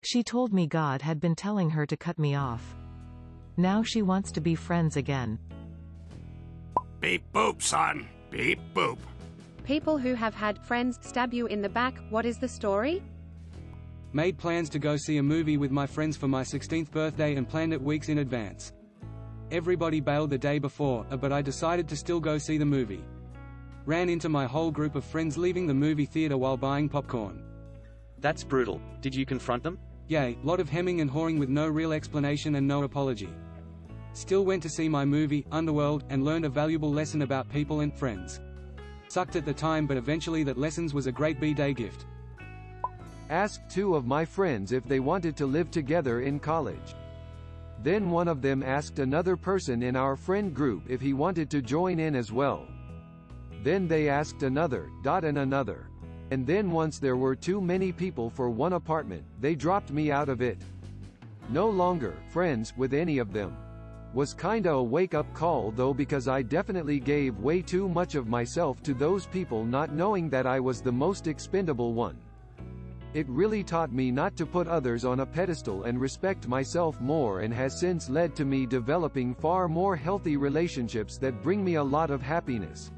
She told me God had been telling her to cut me off. Now she wants to be friends again. Beep boop, son. Beep boop. People who have had friends stab you in the back, what is the story? Made plans to go see a movie with my friends for my 16th birthday and planned it weeks in advance. Everybody bailed the day before, but I decided to still go see the movie. Ran into my whole group of friends leaving the movie theater while buying popcorn. That's brutal. Did you confront them? Yay, lot of hemming and hawing with no real explanation and no apology. Still went to see my movie, Underworld, and learned a valuable lesson about people and friends. Sucked at the time, but eventually that lessons was a great B-Day gift. Asked 2 of my friends if they wanted to live together in college. Then one of them asked another person in our friend group if he wanted to join in as well. Then they asked another, and another. And then once there were too many people for one apartment, they dropped me out of it. No longer friends with any of them. Was kinda a wake-up call though, because I definitely gave way too much of myself to those people, not knowing that I was the most expendable one. It really taught me not to put others on a pedestal and respect myself more, and has since led to me developing far more healthy relationships that bring me a lot of happiness.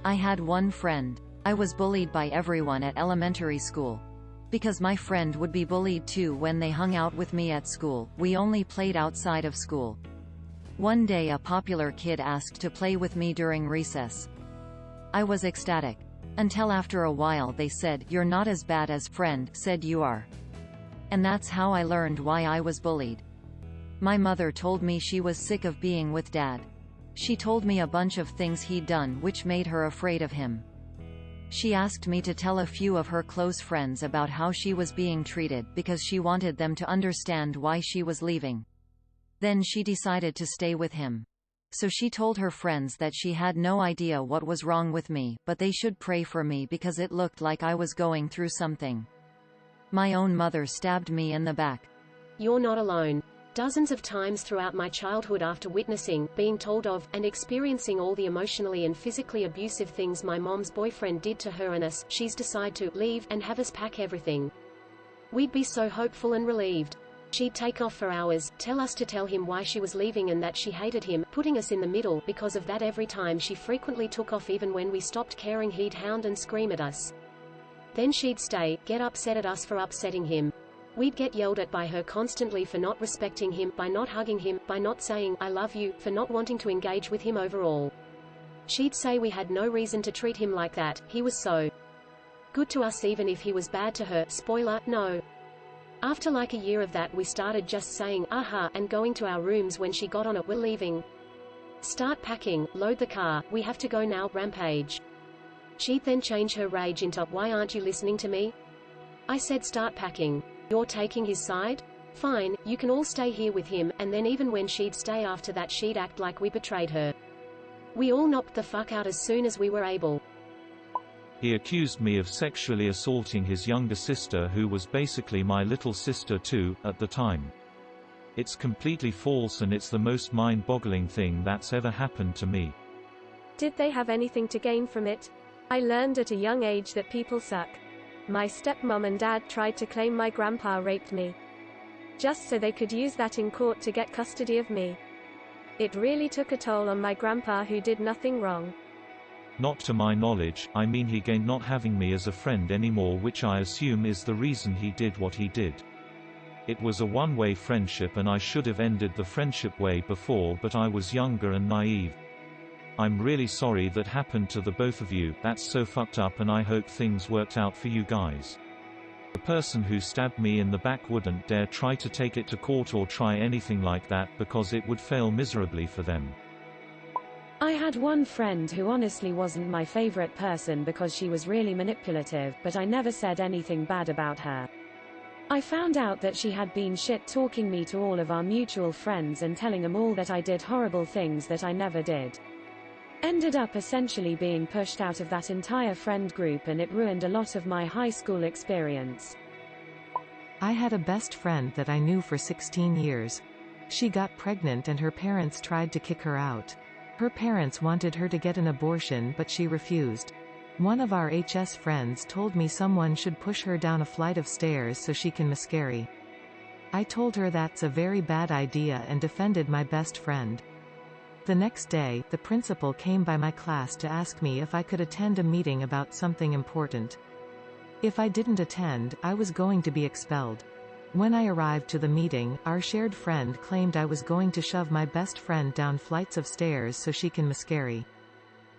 I had one friend. I was bullied by everyone at elementary school. Because my friend would be bullied too when they hung out with me at school, we only played outside of school. One day a popular kid asked to play with me during recess. I was ecstatic. Until after a while they said, "You're not as bad as friend said you are." And that's how I learned why I was bullied. My mother told me she was sick of being with Dad. She told me a bunch of things he'd done which made her afraid of him. She asked me to tell a few of her close friends about how she was being treated because she wanted them to understand why she was leaving. Then she decided to stay with him. So she told her friends that she had no idea what was wrong with me, but they should pray for me because it looked like I was going through something. My own mother stabbed me in the back. You're not alone. Dozens of times throughout my childhood, after witnessing, being told of, and experiencing all the emotionally and physically abusive things my mom's boyfriend did to her and us, she's decided to leave and have us pack everything. We'd be so hopeful and relieved. She'd take off for hours, tell us to tell him why she was leaving and that she hated him, putting us in the middle. Because of that, every time she frequently took off, even when we stopped caring, he'd hound and scream at us. Then she'd stay, get upset at us for upsetting him. We'd get yelled at by her constantly for not respecting him, by not hugging him, by not saying, "I love you," for not wanting to engage with him overall. She'd say we had no reason to treat him like that, he was so good to us even if he was bad to her. Spoiler, no. After like a year of that, we started just saying, "Aha," and going to our rooms when she got on it. "We're leaving. Start packing, load the car, we have to go now," rampage. She'd then change her rage into, "Why aren't you listening to me? I said start packing. You're taking his side? Fine, you can all stay here with him," and then even when she'd stay after that, she'd act like we betrayed her. We all knocked the fuck out as soon as we were able. He accused me of sexually assaulting his younger sister, who was basically my little sister too, at the time. It's completely false, and it's the most mind-boggling thing that's ever happened to me. Did they have anything to gain from it? I learned at a young age that people suck. My stepmom and dad tried to claim my grandpa raped me, just so they could use that in court to get custody of me. It really took a toll on my grandpa, who did nothing wrong. Not to my knowledge. I mean, he gained not having me as a friend anymore, which I assume is the reason he did what he did. It was a one-way friendship and I should have ended the friendship way before, but I was younger and naive. I'm really sorry that happened to the both of you. That's so fucked up, and I hope things worked out for you guys. The person who stabbed me in the back wouldn't dare try to take it to court or try anything like that, because it would fail miserably for them. I had one friend who honestly wasn't my favorite person because she was really manipulative, but I never said anything bad about her. I found out that she had been shit-talking me to all of our mutual friends and telling them all that I did horrible things that I never did. Ended up essentially being pushed out of that entire friend group, and it ruined a lot of my high school experience. I had a best friend that I knew for 16 years. She got pregnant and her parents tried to kick her out. Her parents wanted her to get an abortion, but she refused. One of our HS friends told me someone should push her down a flight of stairs so she can miscarry. I told her that's a very bad idea and defended my best friend. The next day, the principal came by my class to ask me if I could attend a meeting about something important. If I didn't attend, I was going to be expelled. When I arrived to the meeting, our shared friend claimed I was going to shove my best friend down flights of stairs so she can miscarry.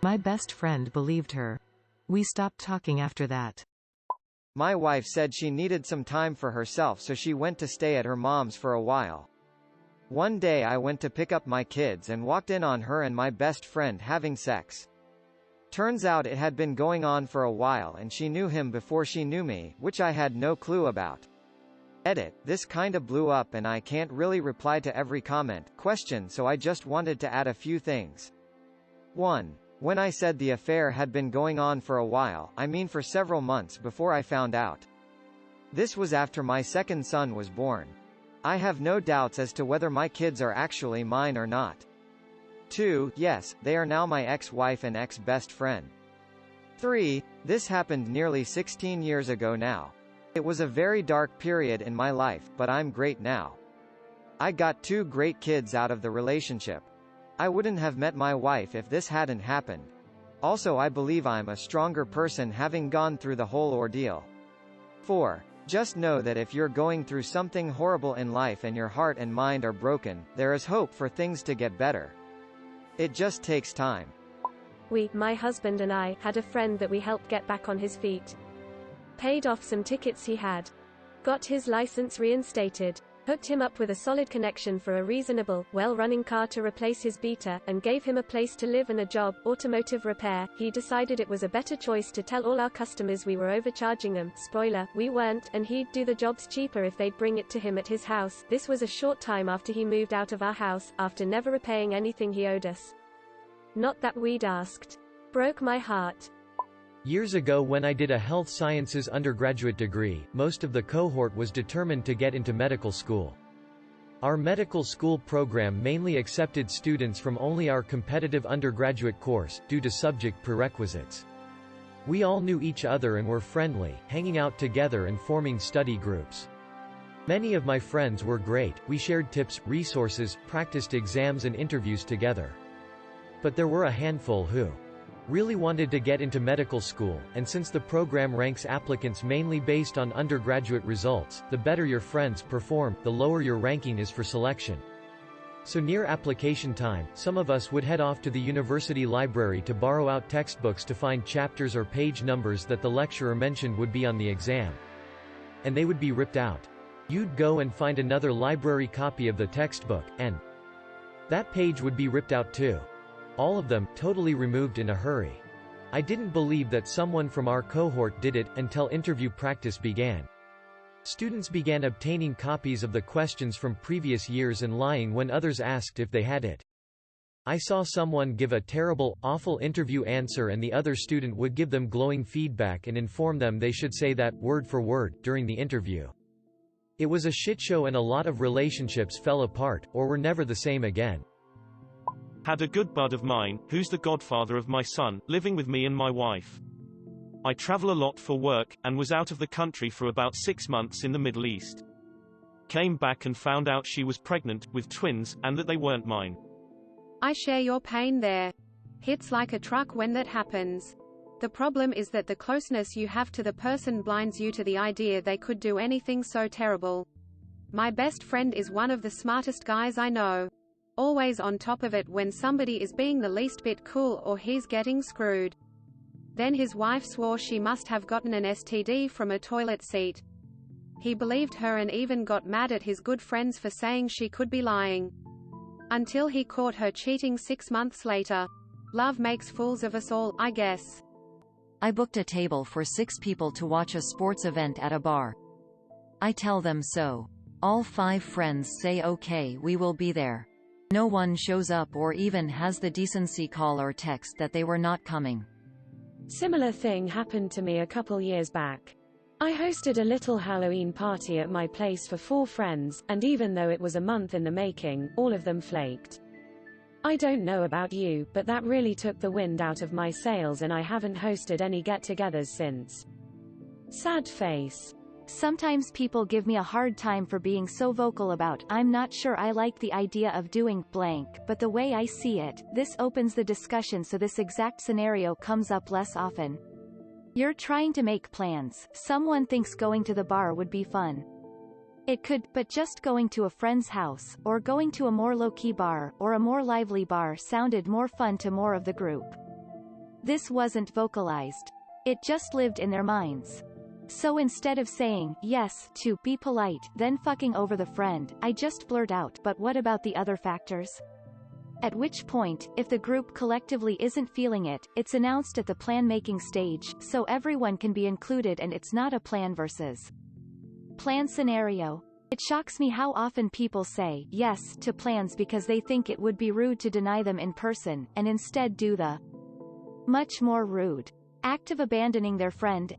My best friend believed her. We stopped talking after that. My wife said she needed some time for herself, so she went to stay at her mom's for a while. One day I went to pick up my kids and walked in on her and my best friend having sex. Turns out it had been going on for a while and she knew him before she knew me, which I had no clue about. Edit, this kinda blew up and I can't really reply to every question, so I just wanted to add a few things. 1. When I said the affair had been going on for a while, I mean for several months before I found out. This was after my second son was born. I have no doubts as to whether my kids are actually mine or not. 2. Yes, they are now my ex-wife and ex-best friend. 3. This happened nearly 16 years ago now. It was a very dark period in my life, but I'm great now. I got 2 great kids out of the relationship. I wouldn't have met my wife if this hadn't happened. Also, I believe I'm a stronger person having gone through the whole ordeal. 4. Just know that if you're going through something horrible in life and your heart and mind are broken, there is hope for things to get better. It just takes time. My husband and I, had a friend that we helped get back on his feet. Paid off some tickets he had. Got his license reinstated. Hooked him up with a solid connection for a reasonable, well-running car to replace his Beta, and gave him a place to live and a job, automotive repair. He decided it was a better choice to tell all our customers we were overcharging them. Spoiler, we weren't, and he'd do the jobs cheaper if they'd bring it to him at his house. This was a short time after he moved out of our house, after never repaying anything he owed us. Not that we'd asked. Broke my heart. Years ago when I did a health sciences undergraduate degree, most of the cohort was determined to get into medical school. Our medical school program mainly accepted students from only our competitive undergraduate course, due to subject prerequisites. We all knew each other and were friendly, hanging out together and forming study groups. Many of my friends were great, we shared tips, resources, practiced exams and interviews together. But there were a handful who really wanted to get into medical school, and since the program ranks applicants mainly based on undergraduate results, the better your friends perform, the lower your ranking is for selection. So near application time, some of us would head off to the university library to borrow out textbooks to find chapters or page numbers that the lecturer mentioned would be on the exam. And they would be ripped out. You'd go and find another library copy of the textbook, and that page would be ripped out too. All of them, totally removed in a hurry. I didn't believe that someone from our cohort did it, until interview practice began. Students began obtaining copies of the questions from previous years and lying when others asked if they had it. I saw someone give a terrible, awful interview answer and the other student would give them glowing feedback and inform them they should say that, word for word, during the interview. It was a shitshow and a lot of relationships fell apart, or were never the same again. Had a good bud of mine, who's the godfather of my son, living with me and my wife. I travel a lot for work, and was out of the country for about 6 months in the Middle East. Came back and found out she was pregnant, with twins, and that they weren't mine. I share your pain there. Hits like a truck when that happens. The problem is that the closeness you have to the person blinds you to the idea they could do anything so terrible. My best friend is one of the smartest guys I know. Always on top of it when somebody is being the least bit cool or he's getting screwed. Then his wife swore she must have gotten an STD from a toilet seat. He believed her and even got mad at his good friends for saying she could be lying. Until he caught her cheating 6 months later. Love makes fools of us all, I guess. I booked a table for 6 people to watch a sports event at a bar. I tell them so. All 5 friends say okay, we will be there. No one shows up or even has the decency call or text that they were not coming. Similar thing happened to me a couple years back. I hosted a little Halloween party at my place for 4 friends, and even though it was a month in the making, all of them flaked. I don't know about you, but that really took the wind out of my sails and I haven't hosted any get-togethers since. Sad face. Sometimes people give me a hard time for being so vocal about, I'm not sure I like the idea of doing blank, but the way I see it, this opens the discussion so this exact scenario comes up less often. You're trying to make plans, someone thinks going to the bar would be fun. It could, but just going to a friend's house, or going to a more low-key bar, or a more lively bar sounded more fun to more of the group. This wasn't vocalized. It just lived in their minds. So instead of saying, yes, to be polite, then fucking over the friend, I just blurt out, but what about the other factors? At which point, if the group collectively isn't feeling it, it's announced at the plan-making stage, so everyone can be included and it's not a plan versus plan scenario. It shocks me how often people say yes to plans because they think it would be rude to deny them in person, and instead do the much more rude act of abandoning their friend,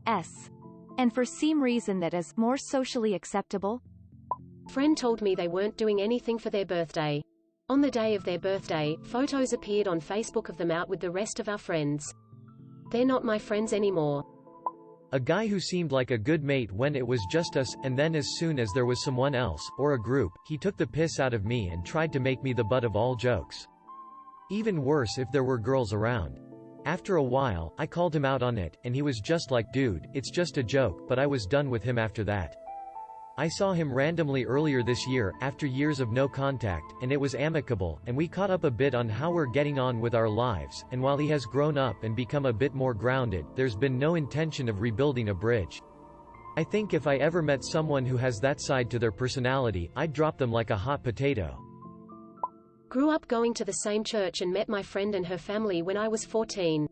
and for some reason that is more socially acceptable. Friend told me they weren't doing anything for their birthday. On the day of their birthday, photos appeared on Facebook of them out with the rest of our friends. They're not my friends anymore. A guy who seemed like a good mate when it was just us, and then as soon as there was someone else, or a group, he took the piss out of me and tried to make me the butt of all jokes. Even worse if there were girls around. After a while, I called him out on it, and he was just like, dude, it's just a joke, but I was done with him after that. I saw him randomly earlier this year, after years of no contact, and it was amicable, and we caught up a bit on how we're getting on with our lives, and while he has grown up and become a bit more grounded, there's been no intention of rebuilding a bridge. I think if I ever met someone who has that side to their personality, I'd drop them like a hot potato. Grew up going to the same church and met my friend and her family when I was 14.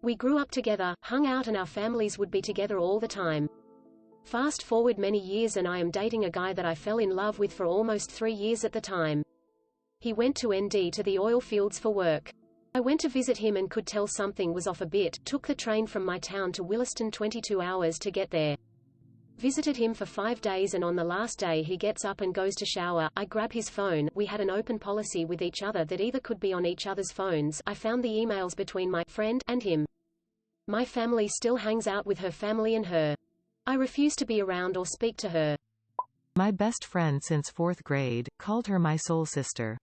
We grew up together, hung out, and our families would be together all the time. Fast forward many years and I am dating a guy that I fell in love with for almost 3 years at the time. He went to ND to the oil fields for work. I went to visit him and could tell something was off a bit, took the train from my town to Williston 22 hours to get there. Visited him for 5 days and on the last day he gets up and goes to shower, I grab his phone, we had an open policy with each other that either could be on each other's phones, I found the emails between my friend and him. My family still hangs out with her family and her. I refuse to be around or speak to her. My best friend since 4th grade, called her my soul sister.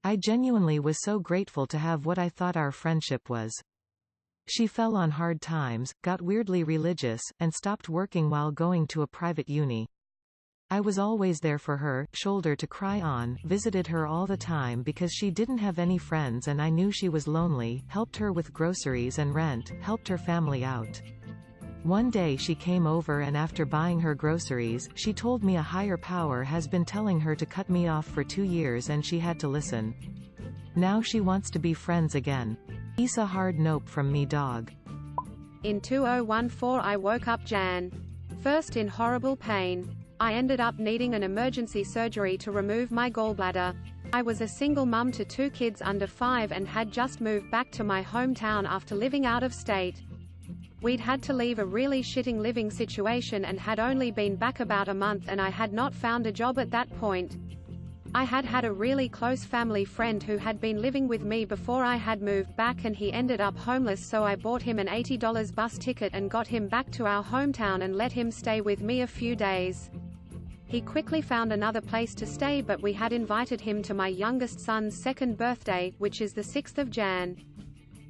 I genuinely was so grateful to have what I thought our friendship was. She fell on hard times, got weirdly religious, and stopped working while going to a private uni. I was always there for her, shoulder to cry on, visited her all the time because she didn't have any friends and I knew she was lonely, helped her with groceries and rent, helped her family out. One day she came over and after buying her groceries, she told me a higher power has been telling her to cut me off for 2 years and she had to listen. Now she wants to be friends again. It's a hard nope from me, dog. In 2014 I woke up Jan 1st in horrible pain. I ended up needing an emergency surgery to remove my gallbladder. I was a single mum to 2 kids under 5 and had just moved back to my hometown after living out of state. We'd had to leave a really shitting living situation and had only been back about a month and I had not found a job at that point. I had had a really close family friend who had been living with me before I had moved back and he ended up homeless, so I bought him an $80 bus ticket and got him back to our hometown and let him stay with me a few days. He quickly found another place to stay, but we had invited him to my youngest son's 2nd birthday, which is the 6th of Jan.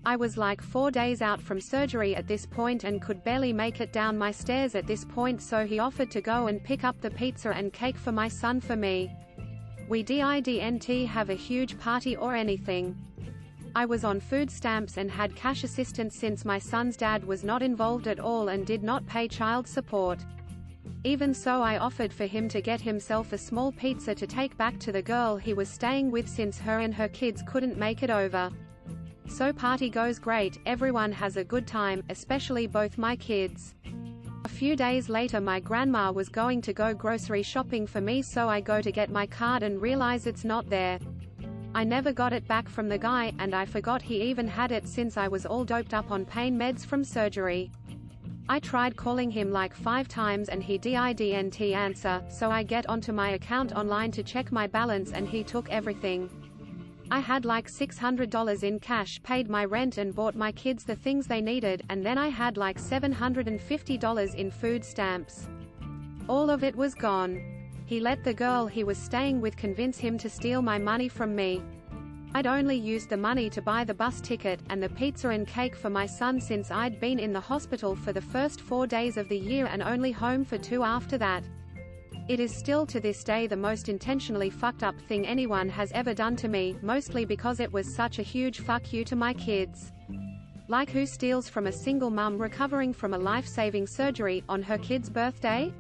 I was like 4 days out from surgery at this point and could barely make it down my stairs at this point, so he offered to go and pick up the pizza and cake for my son for me. We didn't have a huge party or anything. I was on food stamps and had cash assistance since my son's dad was not involved at all and did not pay child support. Even so, I offered for him to get himself a small pizza to take back to the girl he was staying with since her and her kids couldn't make it over. So party goes great, everyone has a good time, especially both my kids. A few days later my grandma was going to go grocery shopping for me, so I go to get my card and realize it's not there. I never got it back from the guy, and I forgot he even had it since I was all doped up on pain meds from surgery. I tried calling him like 5 times and he didn't answer, so I get onto my account online to check my balance and he took everything. I had like $600 in cash, paid my rent and bought my kids the things they needed, and then I had like $750 in food stamps. All of it was gone. He let the girl he was staying with convince him to steal my money from me. I'd only used the money to buy the bus ticket, and the pizza and cake for my son since I'd been in the hospital for the first 4 days of the year and only home for 2 after that. It is still to this day the most intentionally fucked up thing anyone has ever done to me, mostly because it was such a huge fuck you to my kids. Like who steals from a single mum recovering from a life-saving surgery on her kid's birthday?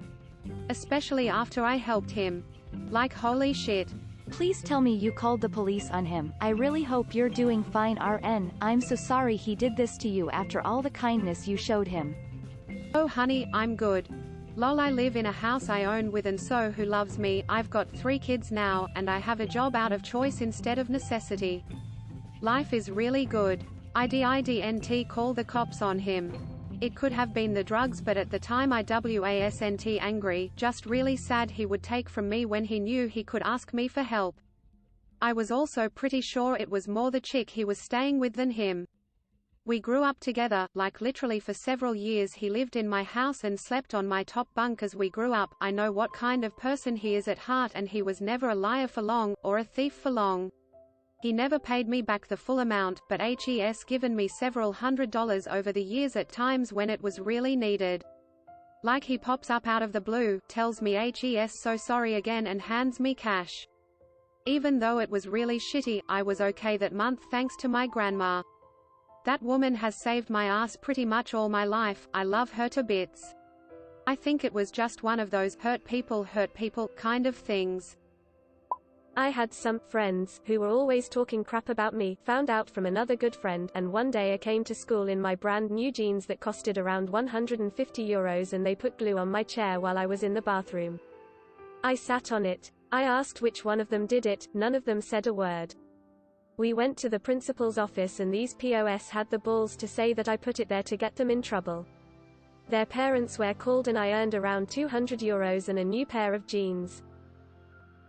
Especially after I helped him. Like holy shit. Please tell me you called the police on him. I really hope you're doing fine, RN. I'm so sorry he did this to you after all the kindness you showed him. Oh honey, I'm good. Lol, I live in a house I own with and so who loves me. I've got 3 kids now, and I have a job out of choice instead of necessity. Life is really good. IDNT call the cops on him. It could have been the drugs, but at the time I wasn't angry, just really sad he would take from me when he knew he could ask me for help. I was also pretty sure it was more the chick he was staying with than him. We grew up together, like literally for several years he lived in my house and slept on my top bunk as we grew up. I know what kind of person he is at heart, and he was never a liar for long, or a thief for long. He never paid me back the full amount, but he's given me several $100s over the years at times when it was really needed. Like he pops up out of the blue, tells me he's so sorry again and hands me cash. Even though it was really shitty, I was okay that month thanks to my grandma. That woman has saved my ass pretty much all my life. I love her to bits. I think it was just one of those hurt people kind of things. I had some friends who were always talking crap about me, found out from another good friend, and one day I came to school in my brand new jeans that costed around €150 and they put glue on my chair while I was in the bathroom. I sat on it. I asked which one of them did it, none of them said a word. We went to the principal's office and these POS had the balls to say that I put it there to get them in trouble. Their parents were called and I earned around €200 and a new pair of jeans.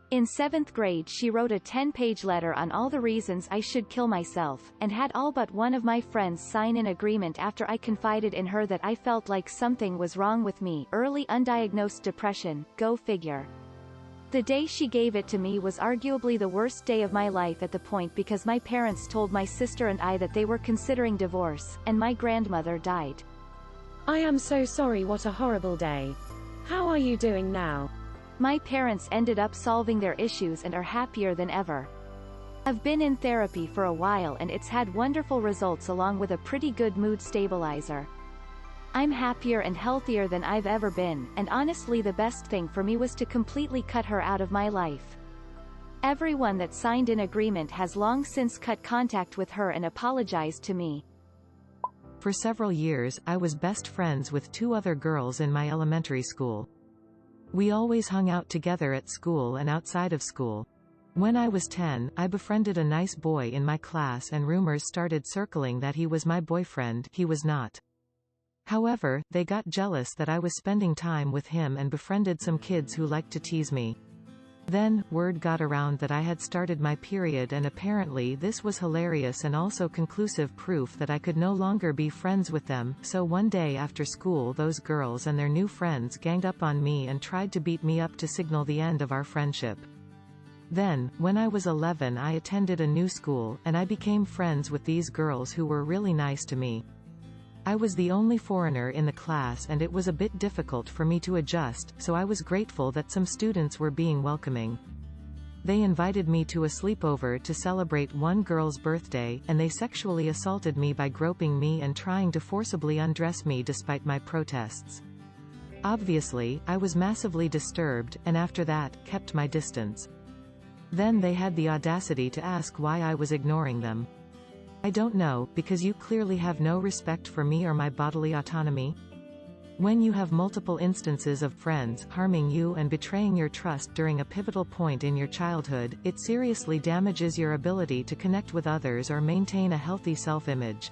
In 7th grade she wrote a 10-page letter on all the reasons I should kill myself, and had all but one of my friends sign an agreement after I confided in her that I felt like something was wrong with me. Early undiagnosed depression, go figure. The day she gave it to me was arguably the worst day of my life at the point because my parents told my sister and I that they were considering divorce, and my grandmother died. I am so sorry, what a horrible day. How are you doing now? My parents ended up solving their issues and are happier than ever. I've been in therapy for a while and it's had wonderful results along with a pretty good mood stabilizer. I'm happier and healthier than I've ever been, and honestly the best thing for me was to completely cut her out of my life. Everyone that signed an agreement has long since cut contact with her and apologized to me. For several years, I was best friends with 2 other girls in my elementary school. We always hung out together at school and outside of school. When I was 10, I befriended a nice boy in my class and rumors started circling that he was my boyfriend. He was not. However, they got jealous that I was spending time with him and befriended some kids who liked to tease me. Then, word got around that I had started my period, and apparently this was hilarious and also conclusive proof that I could no longer be friends with them. So one day after school those girls and their new friends ganged up on me and tried to beat me up to signal the end of our friendship. Then, when I was 11, I attended a new school, and I became friends with these girls who were really nice to me. I was the only foreigner in the class and it was a bit difficult for me to adjust, so I was grateful that some students were being welcoming. They invited me to a sleepover to celebrate one girl's birthday, and they sexually assaulted me by groping me and trying to forcibly undress me despite my protests. Obviously, I was massively disturbed, and after that, kept my distance. Then they had the audacity to ask why I was ignoring them. I don't know, because you clearly have no respect for me or my bodily autonomy. When you have multiple instances of friends harming you and betraying your trust during a pivotal point in your childhood, it seriously damages your ability to connect with others or maintain a healthy self-image.